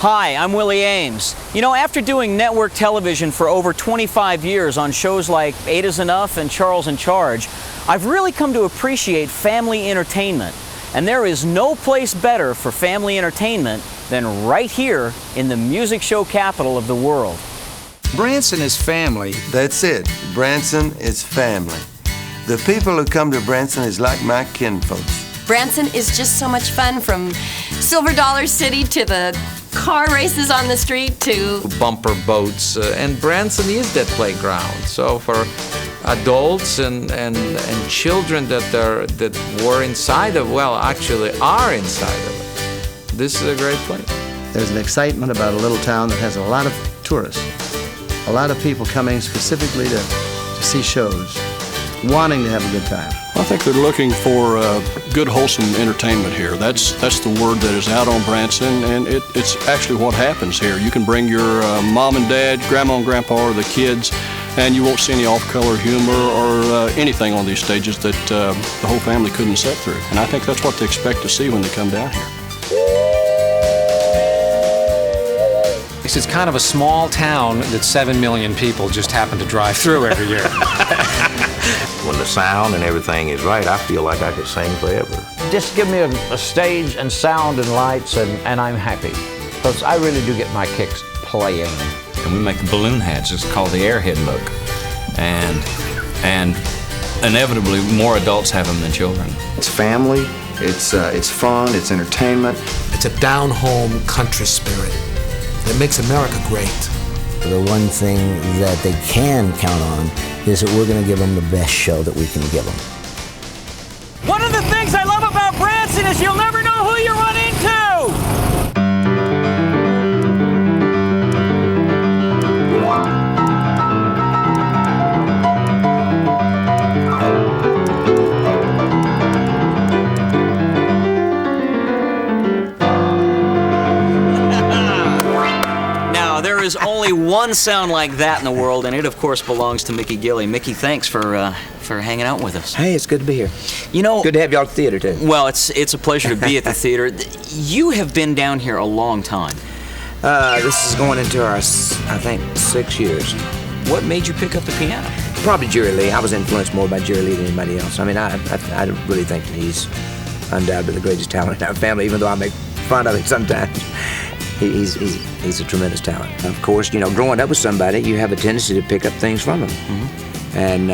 Hi, I'm Willie Ames. You know, after doing network television for over 25 years on shows like 8 is Enough and Charles in Charge, I've really come to appreciate family entertainment. And there is no place better for family entertainment than right here in the music show capital of the world. Branson is family. That's it. Branson is family. The people who come to Branson is like my kinfolks. Branson is just so much fun, from Silver Dollar City to the car races on the street to bumper boats, and Branson is that playground. So for adults and children that were inside of, well, actually are inside of it, this is a great place. There's an excitement about a little town that has a lot of tourists, a lot of people coming specifically to see shows, wanting to have a good time. I think they're looking for good, wholesome entertainment here. That's the word that is out on Branson, and it's actually what happens here. You can bring your mom and dad, grandma and grandpa, or the kids, and you won't see any off-color humor or anything on these stages that the whole family couldn't sit through. And I think that's what they expect to see when they come down here. It's kind of a small town that 7 million people just happen to drive through every year. When the sound and everything is right, I feel like I could sing forever. Just give me a stage and sound and lights and I'm happy. Because I really do get my kicks playing. And we make balloon hats. It's called the airhead look. And inevitably more adults have them than children. It's family, it's fun, it's entertainment. It's a down-home country spirit that makes America great. The one thing that they can count on is that we're going to give them the best show that we can give them. One of the things I love about Branson is you'll never know who you run into! There is only one sound like that in the world, and it, of course, belongs to Mickey Gilley. Mickey, thanks for hanging out with us. Hey, it's good to be here. You know, good to have y'all at the theater, too. Well, it's a pleasure to be at the theater. You have been down here a long time. This is going into our, I think, 6 years. What made you pick up the piano? Probably Jerry Lee. I was influenced more by Jerry Lee than anybody else. I mean, I really think that he's undoubtedly the greatest talent in our family, even though I make fun of him sometimes. He's a tremendous talent. Of course, you know, growing up with somebody, you have a tendency to pick up things from them. Mm-hmm. And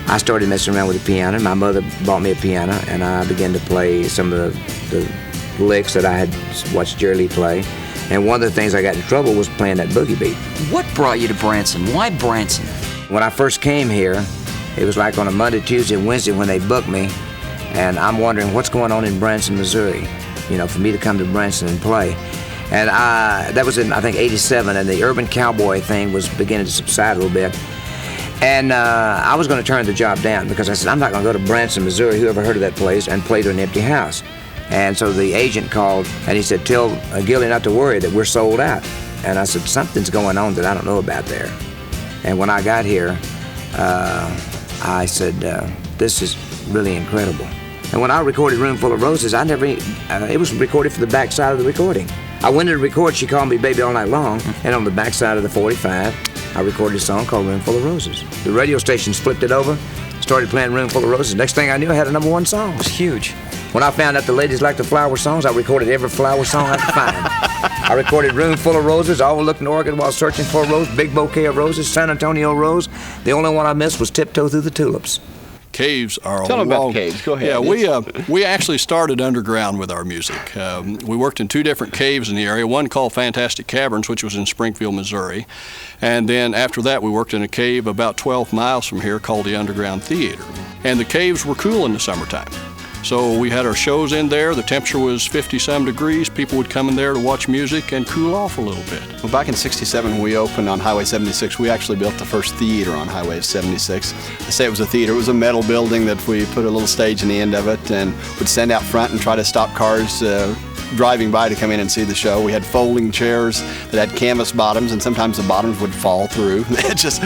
I started messing around with the piano. My mother bought me a piano, and I began to play some of the licks that I had watched Jerry Lee play. And one of the things I got in trouble was playing that boogie beat. What brought you to Branson? Why Branson? When I first came here, it was like on a Monday, Tuesday, and Wednesday when they booked me, and I'm wondering what's going on in Branson, Missouri, you know, for me to come to Branson and play. And that was in, I think, '87, and the urban cowboy thing was beginning to subside a little bit. And I was going to turn the job down because I said, I'm not going to go to Branson, Missouri, whoever heard of that place, and play to an empty house. And so the agent called, and he said, tell Gilley not to worry, that we're sold out. And I said, something's going on that I don't know about there. And when I got here, I said, this is really incredible. And when I recorded Room Full of Roses, it was recorded for the backside of the recording. I went in to record She Called Me Baby All Night Long, and on the backside of the 45, I recorded a song called Room Full of Roses. The radio station flipped it over, started playing Room Full of Roses. Next thing I knew, I had a #1 song. It was huge. When I found out the ladies liked the flower songs, I recorded every flower song I could find. I recorded Room Full of Roses, Overlooking Oregon While Searching for a Rose, Big Bouquet of Roses, San Antonio Rose. The only one I missed was Tiptoe Through the Tulips. Caves are Tell them about the caves. Go ahead. Yeah, we actually started underground with our music. We worked in 2 different caves in the area, one called Fantastic Caverns, which was in Springfield, Missouri. And then after that, we worked in a cave about 12 miles from here called the Underground Theater. And the caves were cool in the summertime. So we had our shows in there. The temperature was 50-some degrees. People would come in there to watch music and cool off a little bit. Well, back in '67 when we opened on Highway 76, we actually built the first theater on Highway 76. I say it was a theater. It was a metal building that we put a little stage in the end of it and would stand out front and try to stop cars driving by to come in and see the show. We had folding chairs that had canvas bottoms, and sometimes the bottoms would fall through. It's just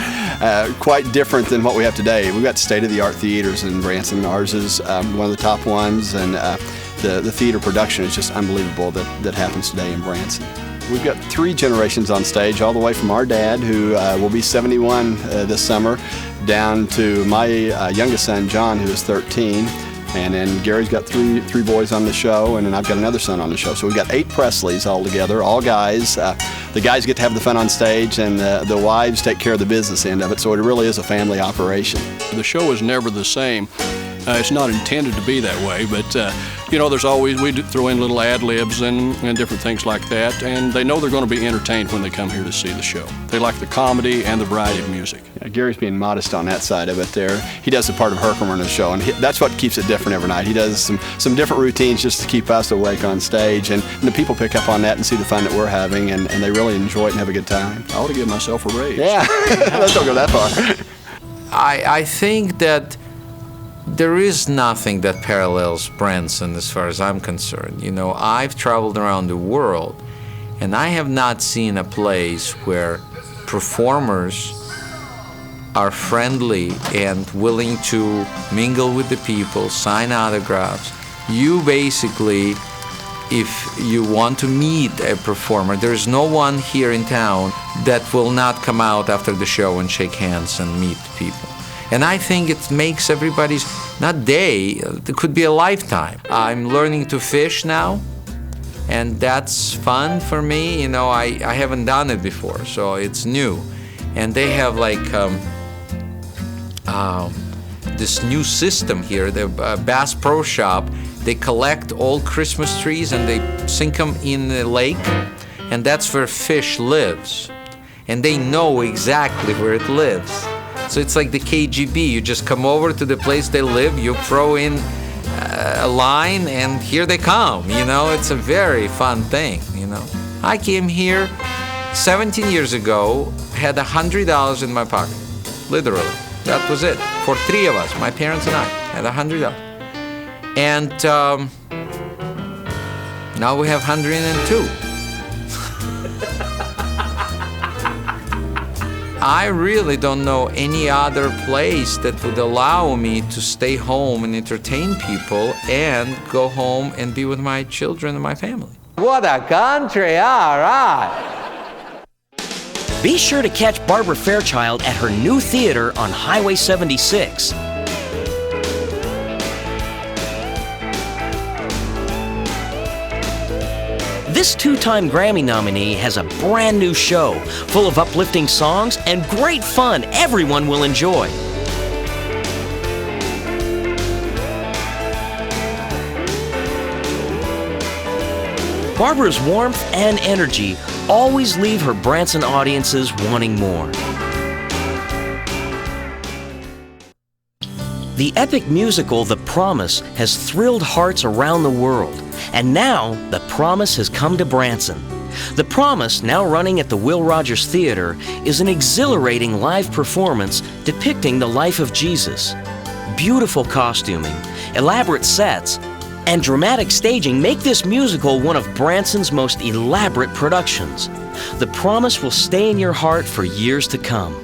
quite different than what we have today. We've got state-of-the-art theaters in Branson. Ours is one of the top ones, and the theater production is just unbelievable that happens today in Branson. We've got 3 generations on stage, all the way from our dad, who will be 71 this summer, down to my youngest son, John, who is 13. And then Gary's got three boys on the show, and then I've got another son on the show. So we've got 8 Presleys all together, all guys. The guys get to have the fun on stage, and the wives take care of the business end of it. So it really is a family operation. The show is never the same. It's not intended to be that way, but you know, there's always, we do throw in little ad-libs and different things like that, and they know they're going to be entertained when they come here to see the show. They like the comedy and the variety of music. Yeah, Gary's being modest on that side of it there. He does the part of Herkimer in the show, and that's what keeps it different every night. He does some different routines just to keep us awake on stage, and the people pick up on that and see the fun that we're having, and they really enjoy it and have a good time. I ought to give myself a raise. Yeah, let's don't go that far. I think that there is nothing that parallels Branson as far as I'm concerned. You know, I've traveled around the world, and I have not seen a place where performers are friendly and willing to mingle with the people, sign autographs. You basically, if you want to meet a performer, there's no one here in town that will not come out after the show and shake hands and meet people. And I think it makes everybody's, not day, it could be a lifetime. I'm learning to fish now, and that's fun for me. You know, I haven't done it before, so it's new. And they have like this new system here, the Bass Pro Shop. They collect all Christmas trees and they sink them in the lake, and that's where fish lives. And they know exactly where it lives. So it's like the KGB. You just come over to the place they live, you throw in a line, and here they come. You know, it's a very fun thing, you know. I came here 17 years ago, had $100 in my pocket, literally. That was it, for 3 of us, my parents and I, had $100. And now we have 102. I really don't know any other place that would allow me to stay home and entertain people and go home and be with my children and my family. What a country, all right. Be sure to catch Barbara Fairchild at her new theater on Highway 76. This 2-time Grammy nominee has a brand new show full of uplifting songs and great fun everyone will enjoy. Barbara's warmth and energy always leave her Branson audiences wanting more. The epic musical The Promise has thrilled hearts around the world, and now The Promise has come to Branson. The Promise, now running at the Will Rogers Theater, is an exhilarating live performance depicting the life of Jesus. Beautiful costuming, elaborate sets, and dramatic staging make this musical one of Branson's most elaborate productions. The Promise will stay in your heart for years to come.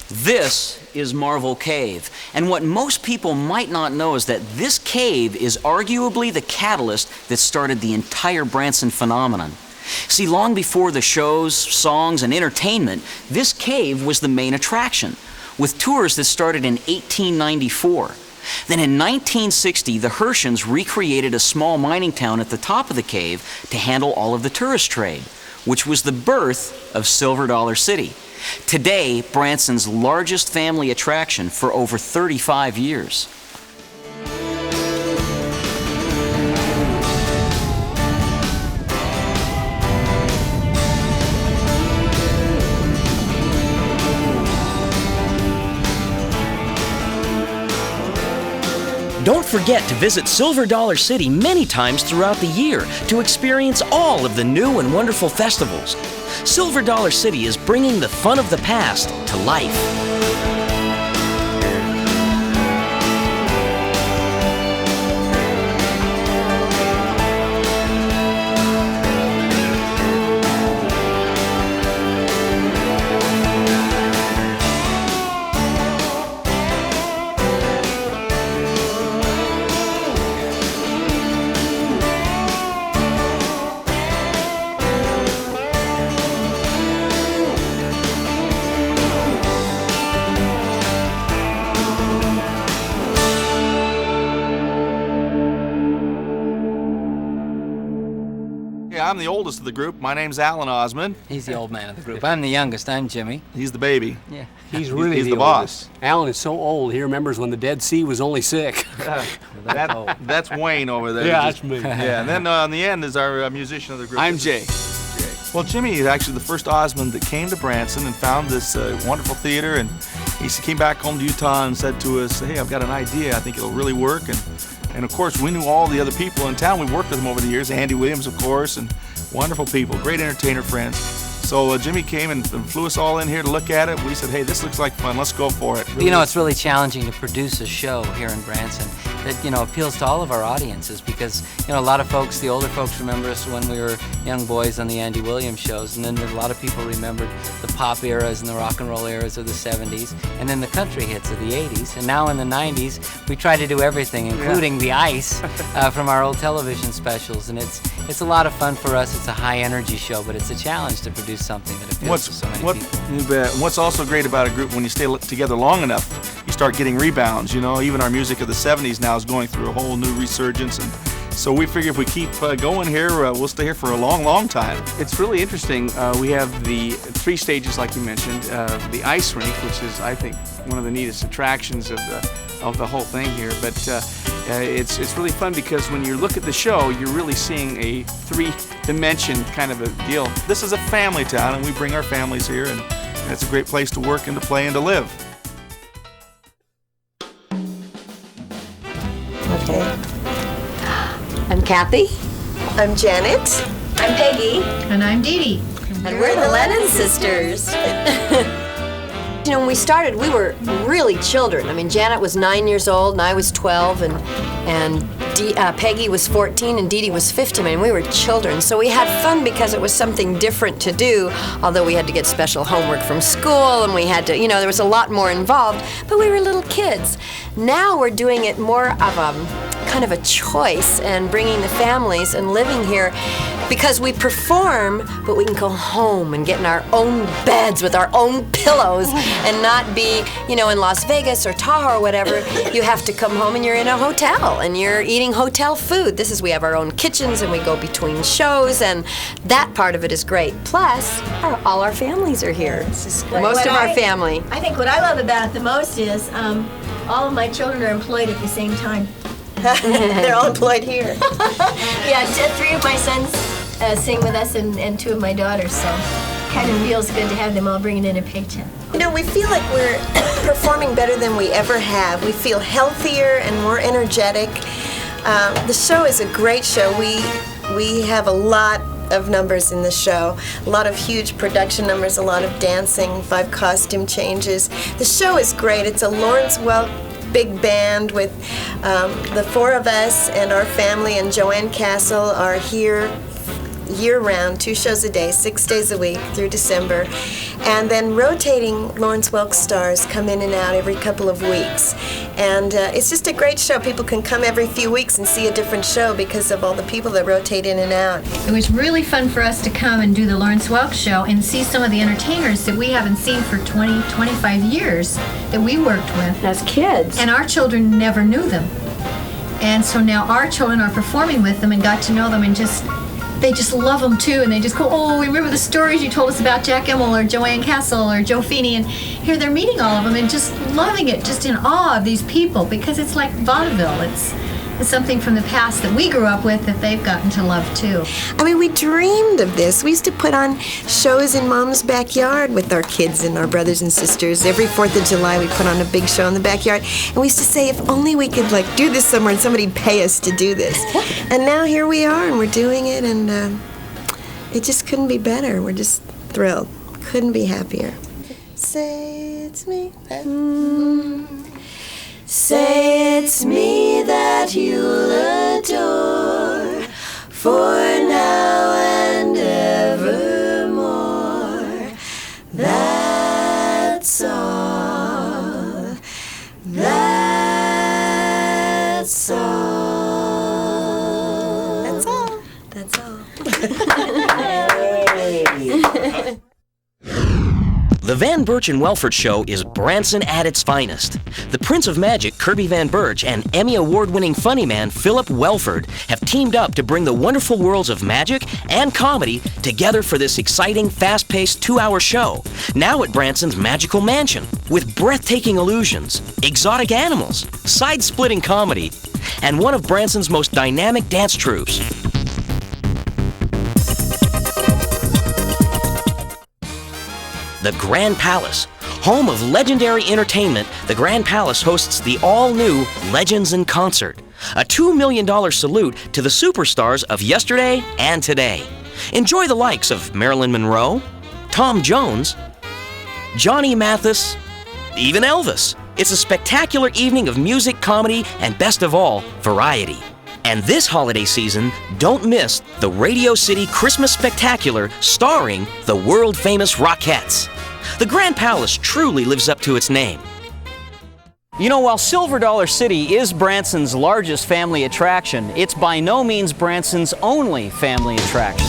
This is Marvel Cave, and what most people might not know is that this cave is arguably the catalyst that started the entire Branson phenomenon. See, long before the shows, songs, and entertainment, this cave was the main attraction, with tours that started in 1894. Then in 1960, the Herschens recreated a small mining town at the top of the cave to handle all of the tourist trade, which was the birth of Silver Dollar City. Today, Branson's largest family attraction for over 35 years. Don't forget to visit Silver Dollar City many times throughout the year to experience all of the new and wonderful festivals. Silver Dollar City is bringing the fun of the past to life. I'm the oldest of the group. My name's Alan Osmond. He's the old man of the group. I'm the youngest. I'm Jimmy. He's the baby. Yeah. He's really the boss. Alan is so old, he remembers when the Dead Sea was only sick. That's Wayne over there. Yeah, that's me. Yeah, and then on the end is our musician of the group. I'm Jay. Well, Jimmy is actually the first Osmond that came to Branson and found this wonderful theater, and he came back home to Utah and said to us, hey, I've got an idea. I think it'll really work. And of course, we knew all the other people in town. We worked with them over the years. Andy Williams, of course, and wonderful people, great entertainer friends. So Jimmy came and flew us all in here to look at it. We said, hey, this looks like fun. Let's go for it. You know, it's really challenging to produce a show here in Branson that, you know, appeals to all of our audiences because, you know, a lot of folks, the older folks remember us when we were young boys on the Andy Williams shows, and then a lot of people remembered the pop eras and the rock and roll eras of the 70s, and then the country hits of the 80s, and now in the 90s, we try to do everything, including the ice from our old television specials, and it's a lot of fun for us. It's a high energy show, but it's a challenge to produce something that appeals to so many people. You bet. What's also great about a group, when you stay together long enough, you start getting rebounds. You know, even our music of the 70s now is going through a whole new resurgence, and so we figure if we keep going here, we'll stay here for a long, long time. It's really interesting. We have the 3 stages, like you mentioned, the ice rink, which is, I think, one of the neatest attractions of the whole thing here. But it's really fun because when you look at the show, you're really seeing a 3-dimension kind of a deal. This is a family town, and we bring our families here, and it's a great place to work and to play and to live. Okay. I'm Kathy. I'm Janet. I'm Peggy. And I'm Dee Dee. And we're the Lennon sisters. You know, when we started, we were really children. I mean, Janet was 9 years old, and I was 12, and Peggy was 14, and Dee Dee was 15. I mean, we were children. So we had fun because it was something different to do, although we had to get special homework from school, and we had to, you know, there was a lot more involved, but we were little kids. Now we're doing it more of a kind of a choice and bringing the families and living here because we perform, but we can go home and get in our own beds with our own pillows and not be, you know, in Las Vegas or Tahoe or whatever. You have to come home and you're in a hotel and you're eating hotel food. We have our own kitchens and we go between shows, and that part of it is great. Plus, all our families are here. Most of our family. I think what I love about it the most is all of my children are employed at the same time. They're all employed here. Yeah, 3 of my sons sing with us and 2 of my daughters, so kind of feels good to have them all bringing in a paycheck. You know, we feel like we're performing better than we ever have. We feel healthier and more energetic. The show is a great show. We have a lot of numbers in the show, a lot of huge production numbers, a lot of dancing, 5 costume changes. The show is great. It's a Lawrence Welk big band with the 4 of us and our family, and Joanne Castle are here year-round, 2 shows a day, 6 days a week through December. And then rotating Lawrence Welk stars come in and out every couple of weeks. And it's just a great show. People can come every few weeks and see a different show because of all the people that rotate in and out. It was really fun for us to come and do the Lawrence Welk show and see some of the entertainers that we haven't seen for 20, 25 years that we worked with. As kids. And our children never knew them. And so now our children are performing with them and got to know them, and they just love them too, and they just go, oh, we remember the stories you told us about Jack Immel or Joanne Castle or Joe Feeney, and here they're meeting all of them and just loving it, just in awe of these people, because it's like vaudeville. It's something from the past that we grew up with that they've gotten to love too. I mean, we dreamed of this. We used to put on shows in Mom's backyard with our kids and our brothers and sisters. Every 4th of July, we put on a big show in the backyard. And we used to say, if only we could do this somewhere and somebody'd pay us to do this. And now here we are, and we're doing it, and it just couldn't be better. We're just thrilled. Couldn't be happier. Say it's me. Say it's me that you'll adore, for now and evermore. That's all. That's all. That's all. That's all. The Van Birch and Welford Show is Branson at its finest. The Prince of Magic, Kirby Van Birch, and Emmy Award-winning funny man, Philip Welford, have teamed up to bring the wonderful worlds of magic and comedy together for this exciting, fast-paced 2-hour show, now at Branson's Magical Mansion, with breathtaking illusions, exotic animals, side-splitting comedy, and one of Branson's most dynamic dance troupes. The Grand Palace. Home of legendary entertainment, the Grand Palace hosts the all-new Legends in Concert, a $2 million salute to the superstars of yesterday and today. Enjoy the likes of Marilyn Monroe, Tom Jones, Johnny Mathis, even Elvis. It's a spectacular evening of music, comedy, and best of all, variety. And this holiday season, don't miss the Radio City Christmas Spectacular starring the world-famous Rockettes. The Grand Palace truly lives up to its name. You know, while Silver Dollar City is Branson's largest family attraction, it's by no means Branson's only family attraction.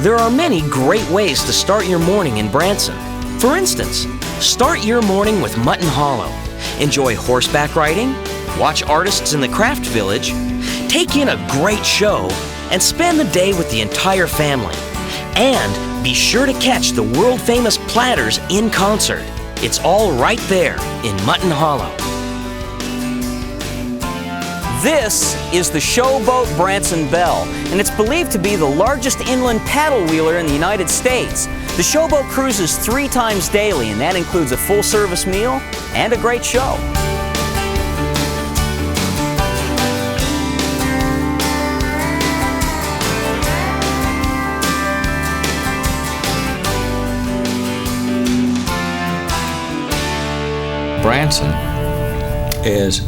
There are many great ways to start your morning in Branson. For instance, start your morning with Mutton Hollow. Enjoy horseback riding, watch artists in the craft village, take in a great show, and spend the day with the entire family. And be sure to catch the world-famous Platters in concert. It's all right there in Mutton Hollow. This is the Showboat Branson Belle, and it's believed to be the largest inland paddle wheeler in the United States. The Showboat cruises 3 times daily, and that includes a full-service meal and a great show. Branson is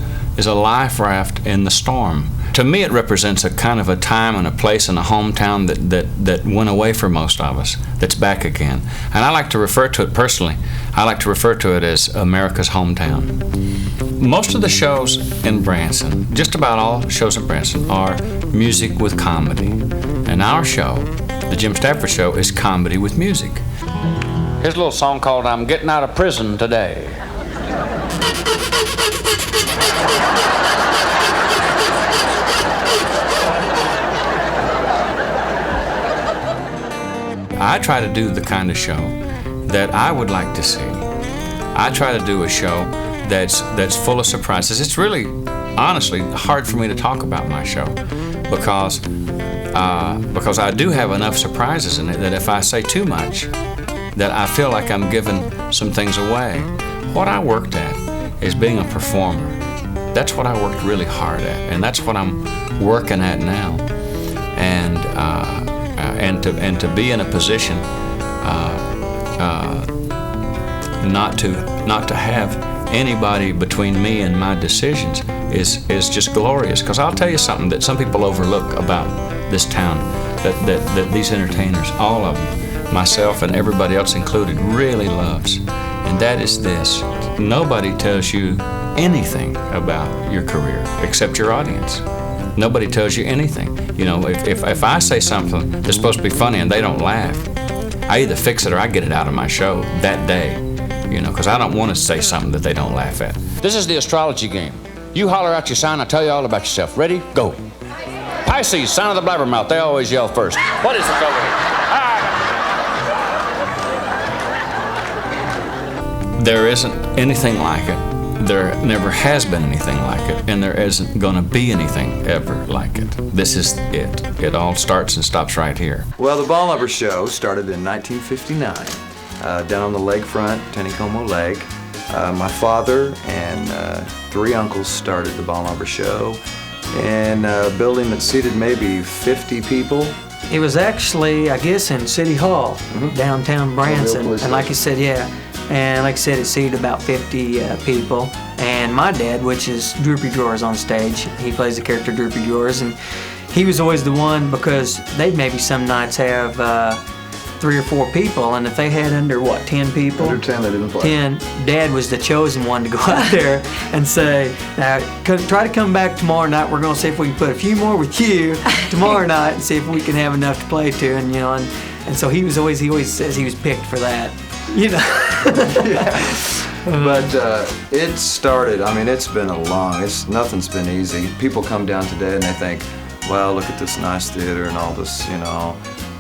a life raft in the storm. To me, it represents a kind of a time and a place and a hometown that went away for most of us, that's back again. And I like to refer to it personally, I like to refer to it as America's hometown. Most of the shows in Branson, just about all shows in Branson, are music with comedy. And our show, the Jim Stafford Show, is comedy with music. Here's a little song called I'm Getting Out of Prison Today. I try to do the kind of show that I would like to see. I try to do a show that's full of surprises. It's really, honestly, hard for me to talk about my show because I do have enough surprises in it that if I say too much, that I feel like I'm giving some things away. What I worked at is being a performer. That's what I worked really hard at, and that's what I'm working at now. And to be in a position not to have anybody between me and my decisions is just glorious. Because I'll tell you something that some people overlook about this town, that these entertainers, all of them, myself and everybody else included, really loves, and that is this: nobody tells you anything about your career except your audience. Nobody tells you anything. You know, if I say something that's supposed to be funny and they don't laugh, I either fix it or I get it out of my show that day. You know, because I don't want to say something that they don't laugh at. This is the astrology game. You holler out your sign, I'll tell you all about yourself. Ready? Go. Pisces, sign of the blabbermouth. They always yell first. What is it over here? There isn't anything like it. There never has been anything like it, and there isn't going to be anything ever like it. This is it. It all starts and stops right here. Well, the Ball Number Show started in 1959, down on the lakefront, Taneycomo Lake. My father and 3 uncles started the Ball Number Show in a building that seated maybe 50 people. It was actually, I guess, in City Hall, downtown Branson, and like you said, and like I said, it seated about 50 people. And my dad, which is Droopy Drawers on stage, he plays the character Droopy Drawers, and he was always the one, because they'd maybe some nights have 3 or 4 people, and if they had under, 10 people? Under 10, they didn't play. 10, Dad was the chosen one to go out there and say, now, try to come back tomorrow night. We're going to see if we can put a few more with you tomorrow night and see if we can have enough to play to. And, and so he always says he was picked for that, But it started, it's been nothing's been easy. People come down today and they think, well, look at this nice theater and all this,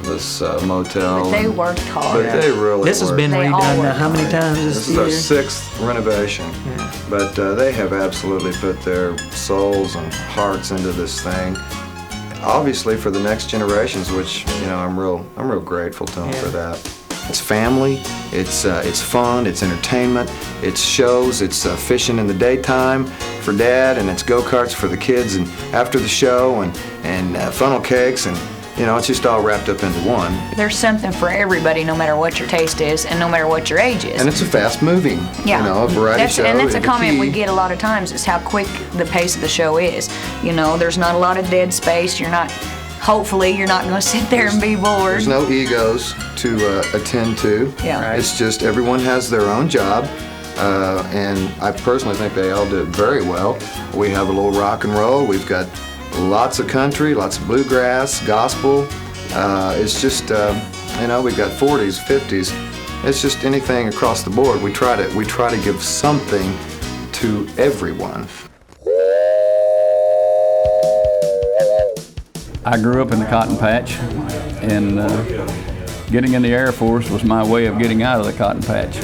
this motel. But they worked hard. But they really This has been redone now how many times This is our 6th renovation. Yeah. But they have absolutely put their souls and hearts into this thing. Obviously for the next generations, which, I'm real grateful to them for that. It's family, it's fun, it's entertainment, it's shows, it's fishing in the daytime for Dad, and it's go-karts for the kids and after the show, and funnel cakes, and it's just all wrapped up into one. There's something for everybody, no matter what your taste is and no matter what your age is. And it's a fast-moving, yeah. Variety show. And that's a the comment key. we get a lot of times, is how quick the pace of the show is. There's not a lot of dead space. Hopefully you're not going to sit there and be bored. There's no egos to attend to. Yeah. Right. It's just everyone has their own job, and I personally think they all did very well. We have a little rock and roll. We've got lots of country, lots of bluegrass, gospel. It's just, we've got 40s, 50s. It's just anything across the board. We try to give something to everyone. I grew up in the cotton patch, and getting in the Air Force was my way of getting out of the cotton patch.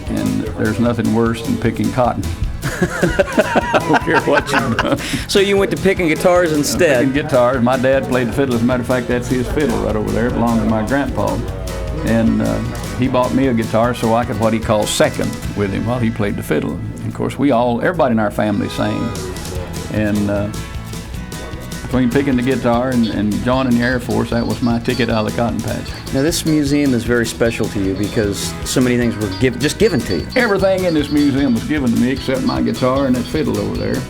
And there's nothing worse than picking cotton. I don't care what you've done. So you went to picking guitars instead? Picking guitars. My dad played the fiddle. As a matter of fact, that's his fiddle right over there. It belonged to my grandpa. And he bought me a guitar so I could what he called second with him while he played the fiddle. And of course, everybody in our family sang. And between picking the guitar and joining the Air Force, that was my ticket out of the cotton patch. Now this museum is very special to you because so many things were just given to you. Everything in this museum was given to me except my guitar and that fiddle over there.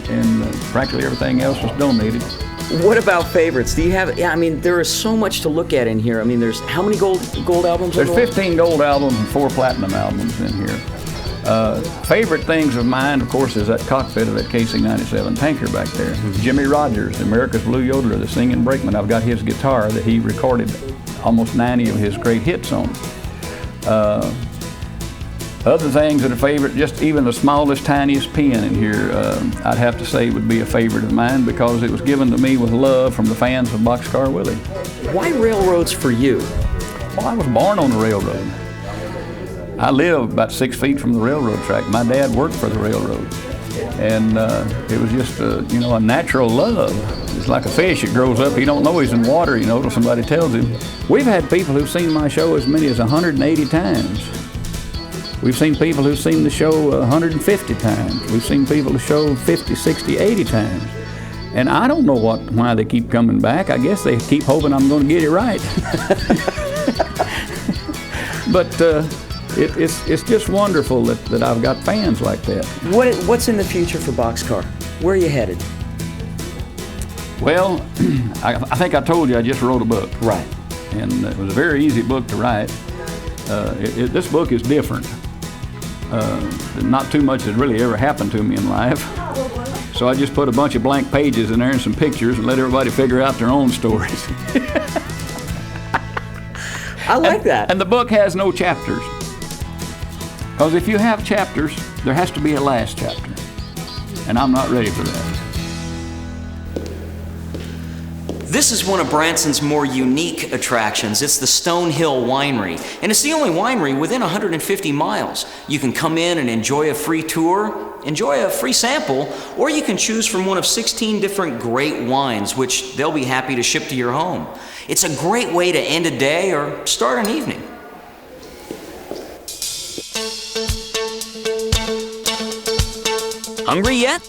And practically everything else was donated. What about favorites? Do you have, there is so much to look at in here. There's how many gold albums? There's 15 gold albums and 4 platinum albums in here. Favorite things of mine, of course, is that cockpit of that KC-97 tanker back there. Jimmy Rogers, America's Blue Yodeler, the singing brakeman. I've got his guitar that he recorded almost 90 of his great hits on. Other things that are favorite, just even the smallest, tiniest pen in here, I'd have to say would be a favorite of mine because it was given to me with love from the fans of Boxcar Willie. Why railroads for you? Well, I was born on the railroad. I live about 6 feet from the railroad track. My dad worked for the railroad. And it was just, a natural love. It's like a fish. It grows up. He don't know he's in water, till somebody tells him. We've had people who've seen my show as many as 180 times. We've seen people who've seen the show 150 times. We've seen people who show 50, 60, 80 times. And I don't know why they keep coming back. I guess they keep hoping I'm going to get it right. But it's just wonderful that I've got fans like that. What's in the future for Boxcar? Where are you headed? Well, I think I told you I just wrote a book. Right. And it was a very easy book to write. This book is different. Not too much has really ever happened to me in life. So I just put a bunch of blank pages in there and some pictures and let everybody figure out their own stories. I like that. And the book has no chapters. Because if you have chapters, there has to be a last chapter. And I'm not ready for that. This is one of Branson's more unique attractions. It's the Stonehill Winery, and it's the only winery within 150 miles. You can come in and enjoy a free tour, enjoy a free sample, or you can choose from one of 16 different great wines, which they'll be happy to ship to your home. It's a great way to end a day or start an evening. Hungry yet?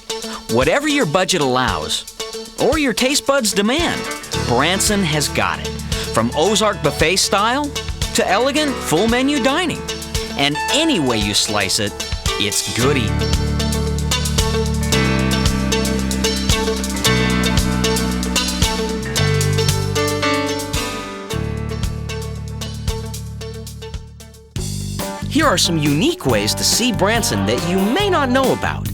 Whatever your budget allows, or your taste buds demand, Branson has got it. From Ozark buffet style to elegant full menu dining. And any way you slice it, it's good eating. Here are some unique ways to see Branson that you may not know about.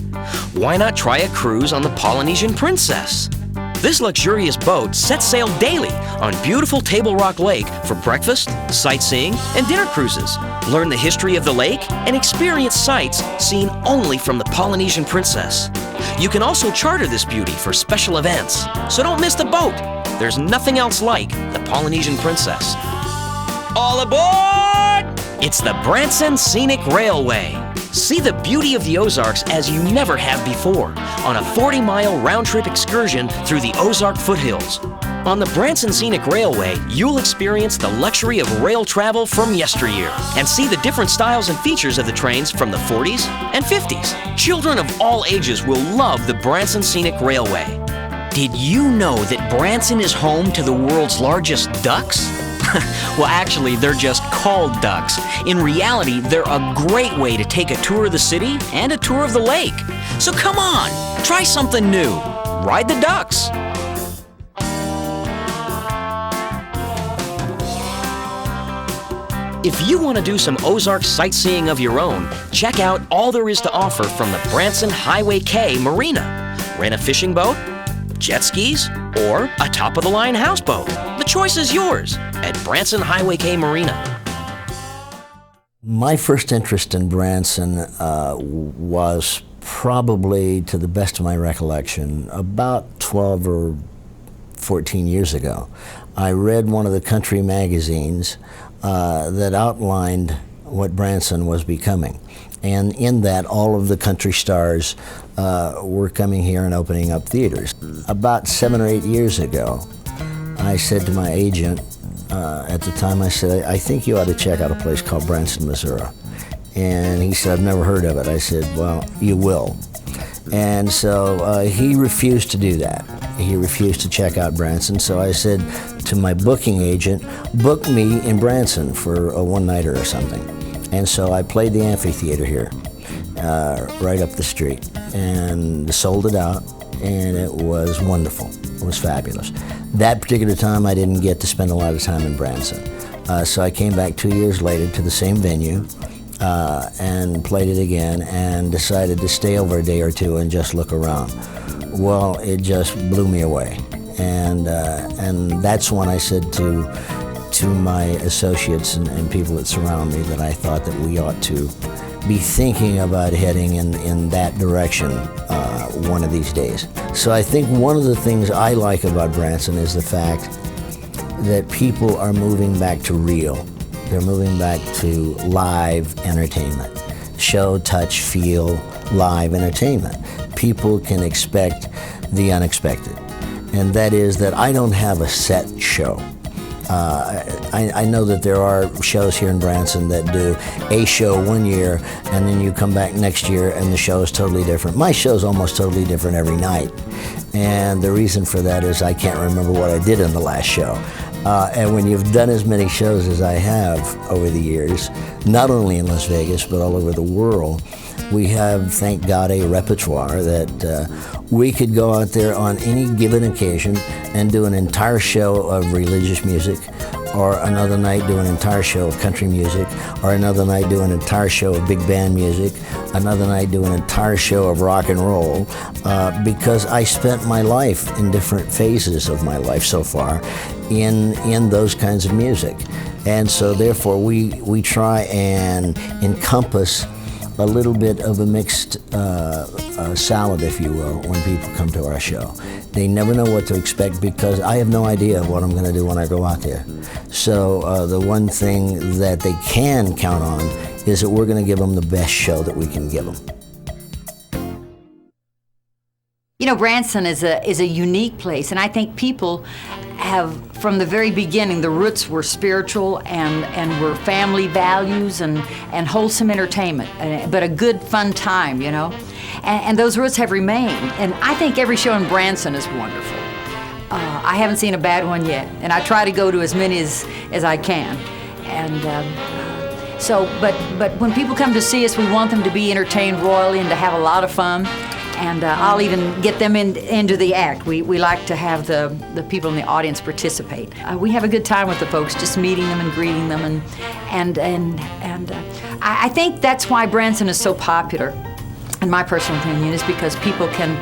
Why not try a cruise on the Polynesian Princess? This luxurious boat sets sail daily on beautiful Table Rock Lake for breakfast, sightseeing, and dinner cruises. Learn the history of the lake and experience sights seen only from the Polynesian Princess. You can also charter this beauty for special events, so don't miss the boat. There's nothing else like the Polynesian Princess. All aboard! It's the Branson Scenic Railway. See the beauty of the Ozarks as you never have before on a 40-mile round-trip excursion through the Ozark foothills. On the Branson Scenic Railway, you'll experience the luxury of rail travel from yesteryear and see the different styles and features of the trains from the 40s and 50s. Children of all ages will love the Branson Scenic Railway. Did you know that Branson is home to the world's largest ducks? Well, actually, they're just called ducks. In reality, they're a great way to take a tour of the city and a tour of the lake. So come on, try something new. Ride the ducks. If you want to do some Ozark sightseeing of your own, check out all there is to offer from the Branson Highway K Marina. Rent a fishing boat, jet skis, or a top-of-the-line houseboat. The choice is yours at Branson Highway K Marina. My first interest in Branson was probably, to the best of my recollection, about 12 or 14 years ago. I read one of the country magazines that outlined what Branson was becoming. And in that, all of the country stars were coming here and opening up theaters. About 7 or 8 years ago, I said to my agent, at the time, I said, I think you ought to check out a place called Branson, Missouri. And he said, I've never heard of it. I said, well, you will. And so he refused to do that. He refused to check out Branson. So I said to my booking agent, book me in Branson for a one-nighter or something. And so I played the amphitheater here, right up the street, and sold it out, and it was wonderful. It was fabulous. That particular time, I didn't get to spend a lot of time in Branson. So I came back 2 years later to the same venue and played it again and decided to stay over a day or two and just look around. Well, it just blew me away. And that's when I said to my associates and people that surround me that I thought that we ought to be thinking about heading in that direction one of these days. So I think one of the things I like about Branson is the fact that people are moving back to real. They're moving back to live entertainment. Show, touch, feel, live entertainment. People can expect the unexpected. And that is that I don't have a set show. I know that there are shows here in Branson that do a show one year and then you come back next year and the show is totally different. My show is almost totally different every night. And the reason for that is I can't remember what I did in the last show. And when you've done as many shows as I have over the years, not only in Las Vegas but all over the world, we have, thank God, a repertoire that we could go out there on any given occasion and do an entire show of religious music, or another night do an entire show of country music, or another night do an entire show of big band music, another night do an entire show of rock and roll, because I spent my life in different phases of my life so far in those kinds of music. And so therefore we try and encompass a little bit of a mixed salad, if you will, when people come to our show. They never know what to expect because I have no idea what I'm going to do when I go out there. So the one thing that they can count on is that we're going to give them the best show that we can give them. You know, Branson is a unique place, and I think people have, from the very beginning, the roots were spiritual and were family values and wholesome entertainment, but a good, fun time, you know. And those roots have remained. And I think every show in Branson is wonderful. I haven't seen a bad one yet, and I try to go to as many as I can. And but when people come to see us, we want them to be entertained royally and to have a lot of fun. and I'll even get them into the act. We like to have the people in the audience participate. We have a good time with the folks, just meeting them and greeting them, and I think that's why Branson is so popular. In my personal opinion, is because people can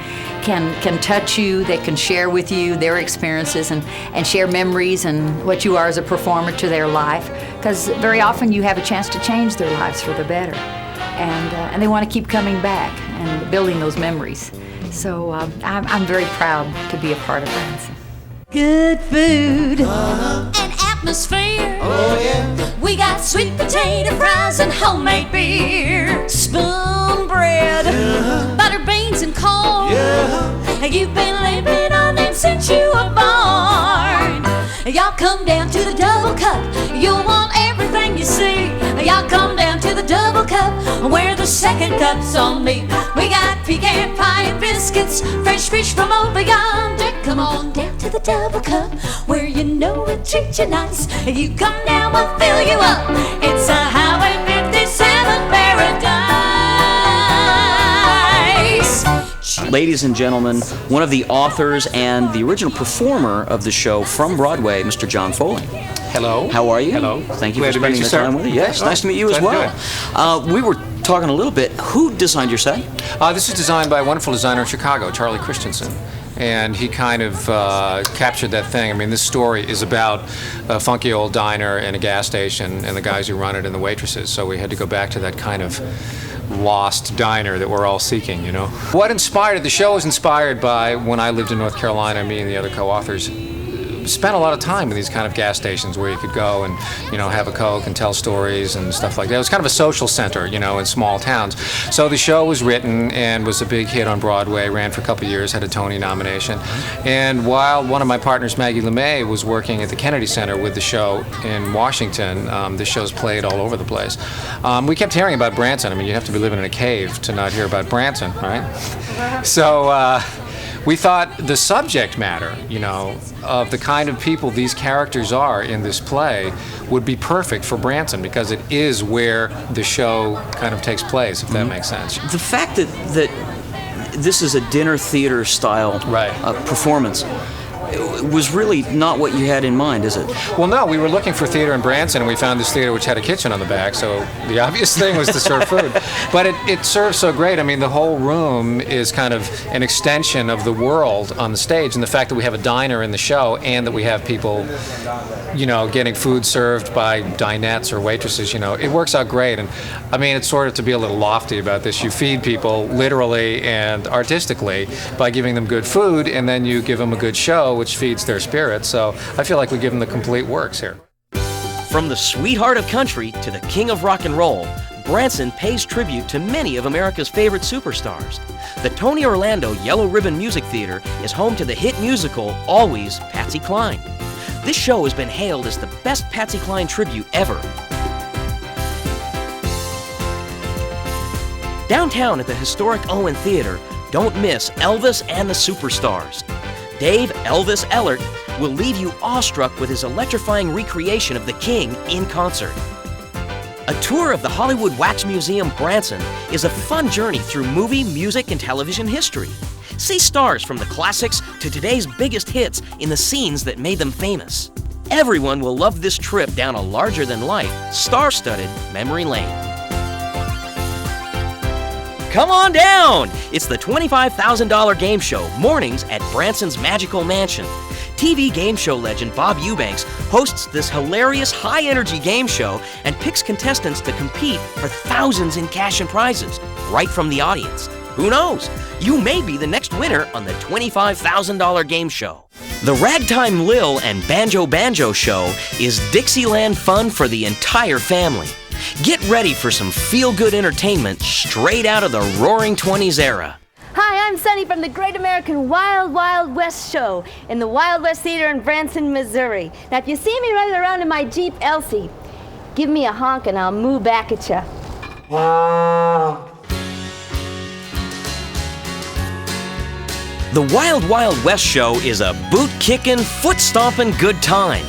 touch you, they can share with you their experiences and share memories and what you are as a performer to their life. Because very often you have a chance to change their lives for the better. And they want to keep coming back and building those memories. So I'm very proud to be a part of Branson. Good food and atmosphere. Oh yeah. We got sweet potato fries and homemade beer. Spoon bread, butter beans and corn. Yeah. You've been living on them since you were born. Y'all come down to the Double Cup. You'll want everything you see. Y'all come down to the Double Cup where the second cup's on me. We got pecan pie and biscuits, fresh fish from over yonder. Come on down to the Double Cup where you know we treat you nice. You come down, we'll fill you up. It's a Highway 57 paradise. Ladies and gentlemen, one of the authors and the original performer of the show from Broadway, Mr. John Foley. Hello. How are you? Hello. Thank you Glad for to meet spending you, the sir. time with us. Yes, Oh, nice to meet you as glad well. We were talking a little bit. Who designed your set? This is designed by a wonderful designer in Chicago, Charlie Christensen. And he kind of captured that thing. I mean, this story is about a funky old diner and a gas station and the guys who run it and the waitresses. So we had to go back to that kind of lost diner that we're all seeking, you know. What inspired the show was inspired by when I lived in North Carolina. Me and the other co-authors spent a lot of time in these kind of gas stations where you could go and, you know, have a Coke and tell stories and stuff like that. It was kind of a social center, you know, in small towns. So the show was written and was a big hit on Broadway, ran for a couple of years, had a Tony nomination. And while one of my partners, Maggie LeMay, was working at the Kennedy Center with the show in Washington, the show's played all over the place. We kept hearing about Branson. I mean, you have to be living in a cave to not hear about Branson, right? So we thought the subject matter, you know, of the kind of people these characters are in this play would be perfect for Branson because it is where the show kind of takes place, if that makes sense. The fact that this is a dinner theater style performance was really not what you had in mind, is it? Well, no, we were looking for theater in Branson, and we found this theater which had a kitchen on the back, so the obvious thing was to serve food. But it serves so great. I mean, the whole room is kind of an extension of the world on the stage, and the fact that we have a diner in the show and that we have people, you know, getting food served by dinettes or waitresses, you know, it works out great. And I mean, it's sort of to be a little lofty about this. You feed people literally and artistically by giving them good food, and then you give them a good show, which feeds their spirits. So I feel like we give them the complete works here. From the sweetheart of country to the king of rock and roll, Branson pays tribute to many of America's favorite superstars. The Tony Orlando Yellow Ribbon Music Theater is home to the hit musical Always Patsy Cline. This show has been hailed as the best Patsy Cline tribute ever. Downtown at the historic Owen Theater, don't miss Elvis and the Superstars. Dave Elvis Ellert will leave you awestruck with his electrifying recreation of the King in concert. A tour of the Hollywood Wax Museum Branson is a fun journey through movie, music, and television history. See stars from the classics to today's biggest hits in the scenes that made them famous. Everyone will love this trip down a larger-than-life, star-studded memory lane. Come on down! It's the $25,000 game show, mornings at Branson's Magical Mansion. TV game show legend Bob Eubanks hosts this hilarious high-energy game show and picks contestants to compete for thousands in cash and prizes, right from the audience. Who knows? You may be the next winner on the $25,000 game show. The Ragtime Lil and Banjo Banjo show is Dixieland fun for the entire family. Get ready for some feel-good entertainment straight out of the Roaring '20s era. Hi, I'm Sunny from the Great American Wild Wild West show in the Wild West Theater in Branson, Missouri. Now, if you see me running around in my Jeep Elsie, give me a honk and I'll moo back at you. The Wild Wild West show is a boot-kicking, foot-stomping good time.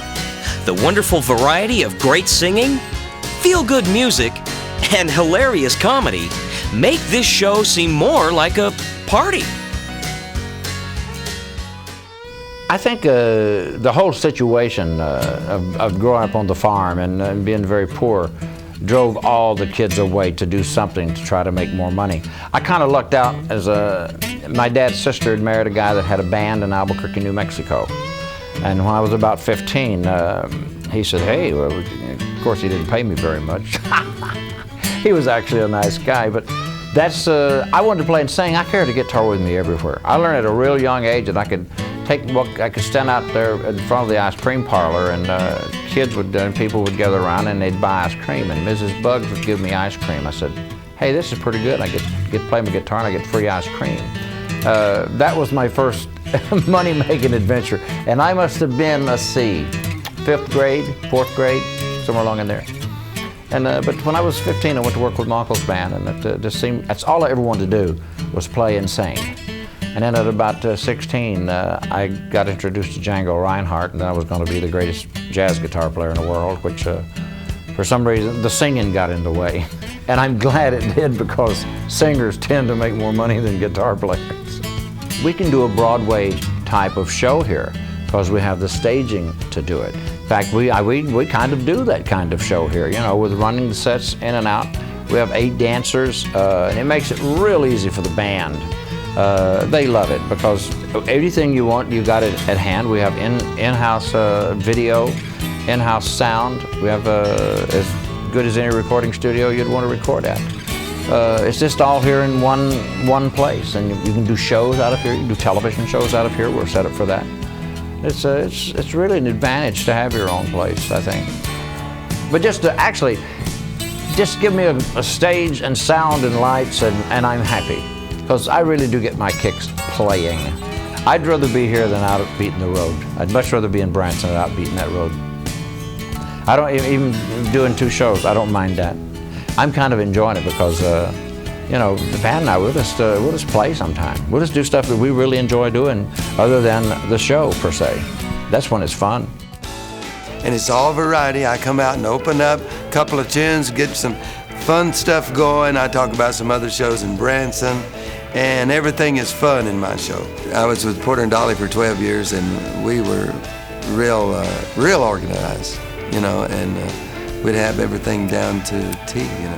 The wonderful variety of great singing, feel-good music, and hilarious comedy make this show seem more like a party. I think the whole situation of growing up on the farm and being very poor drove all the kids away to do something to try to make more money. I kind of lucked out as my dad's sister had married a guy that had a band in Albuquerque, New Mexico. And when I was about 15, he said, hey, well, of course he didn't pay me very much. He was actually a nice guy, but that's, I wanted to play and sing. I carried a guitar with me everywhere. I learned at a real young age that I could I could stand out there in front of the ice cream parlor, and kids would, people would gather around and they'd buy ice cream, and Mrs. Buggs would give me ice cream. I said, hey, this is pretty good. I get to play my guitar and I get free ice cream. That was my first money-making adventure, and I must have been, let's see, 5th grade, 4th grade, somewhere along in there. And but when I was 15, I went to work with my uncle's band, and it just seemed that's all I ever wanted to do was play and sing. And then at about 16, I got introduced to Django Reinhardt, and then I was going to be the greatest jazz guitar player in the world, which for some reason the singing got in the way. And I'm glad it did, because singers tend to make more money than guitar players. We can do a Broadway type of show here because we have the staging to do it. In fact, we kind of do that kind of show here, you know, with running the sets in and out. We have 8 dancers, and it makes it real easy for the band. They love it because everything you want, you got it at hand. We have in-house video, in-house sound. We have as good as any recording studio you'd want to record at. It's just all here in one place, and you can do shows out of here. You can do television shows out of here. We're set up for that. It's really an advantage to have your own place, I think. But just to actually, just give me a stage and sound and lights, and I'm happy. Because I really do get my kicks playing. I'd rather be here than out beating the road. I'd much rather be in Branson than out beating that road. I don't even doing 2 shows, I don't mind that. I'm kind of enjoying it because, you know, the band and I, we'll just play sometime. We'll just do stuff that we really enjoy doing other than the show, per se. That's when it's fun. And it's all variety. I come out and open up a couple of tunes, get some fun stuff going. I talk about some other shows in Branson, and everything is fun in my show. I was with Porter and Dolly for 12 years, and we were real organized, you know, and we'd have everything down to T, you know.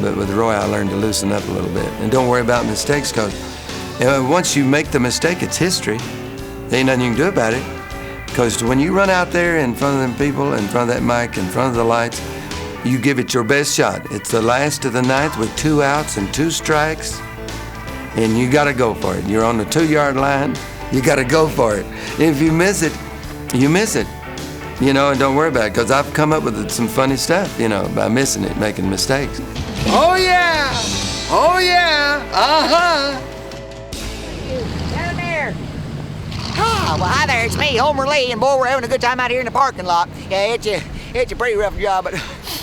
But with Roy, I learned to loosen up a little bit. And don't worry about mistakes, because once you make the mistake, it's history. There ain't nothing you can do about it. Because when you run out there in front of them people, in front of that mic, in front of the lights, you give it your best shot. It's the last of the ninth with 2 outs and 2 strikes, and you gotta go for it. You're on the 2-yard line, you gotta go for it. If you miss it, you miss it. You know, and don't worry about it, because I've come up with some funny stuff, you know, by missing it, making mistakes. Oh yeah! Oh yeah! Uh-huh! Down there! Ah, well, hi there, it's me, Homer Lee, and boy, we're having a good time out here in the parking lot. Yeah, it's a pretty rough job, but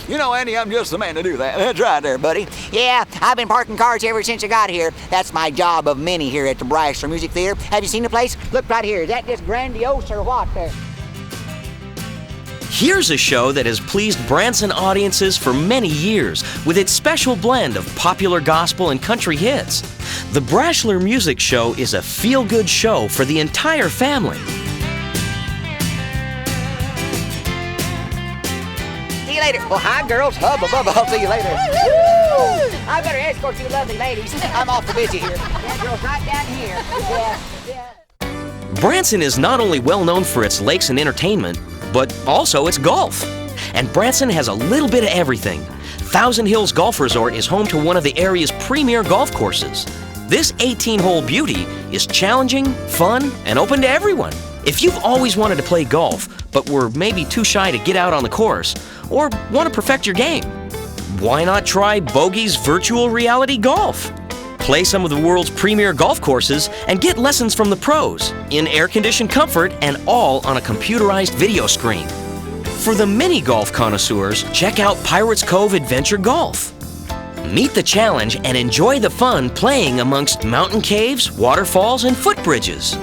you know, Andy, I'm just the man to do that. That's right there, buddy. Yeah, I've been parking cars ever since I got here. That's my job of many here at the Brasler Music Theater. Have you seen the place? Look right here. Is that just grandiose or what there? Here's a show that has pleased Branson audiences for many years with its special blend of popular gospel and country hits. The Brasler Music Show is a feel-good show for the entire family. See you later. Well, hi, girls. Hubba bubba. I'll see you later. I better escort you lovely ladies. I'm awful busy here. Yeah, girls, right down here. Yeah. Branson is not only well known for its lakes and entertainment, but also its golf. And Branson has a little bit of everything. Thousand Hills Golf Resort is home to one of the area's premier golf courses. This 18-hole beauty is challenging, fun, and open to everyone. If you've always wanted to play golf, but were maybe too shy to get out on the course, or want to perfect your game, why not try Bogey's Virtual Reality Golf? Play some of the world's premier golf courses and get lessons from the pros in air-conditioned comfort and all on a computerized video screen. For the mini golf connoisseurs, check out Pirates Cove Adventure Golf. Meet the challenge and enjoy the fun playing amongst mountain caves, waterfalls, and footbridges.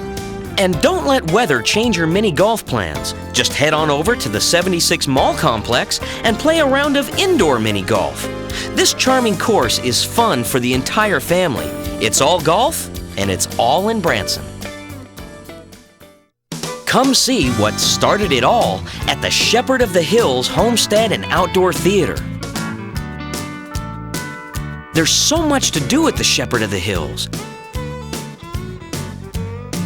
And don't let weather change your mini golf plans. Just head on over to the 76 Mall Complex and play a round of indoor mini golf. This charming course is fun for the entire family. It's all golf, and it's all in Branson. Come see what started it all at the Shepherd of the Hills Homestead and Outdoor Theater. There's so much to do at the Shepherd of the Hills.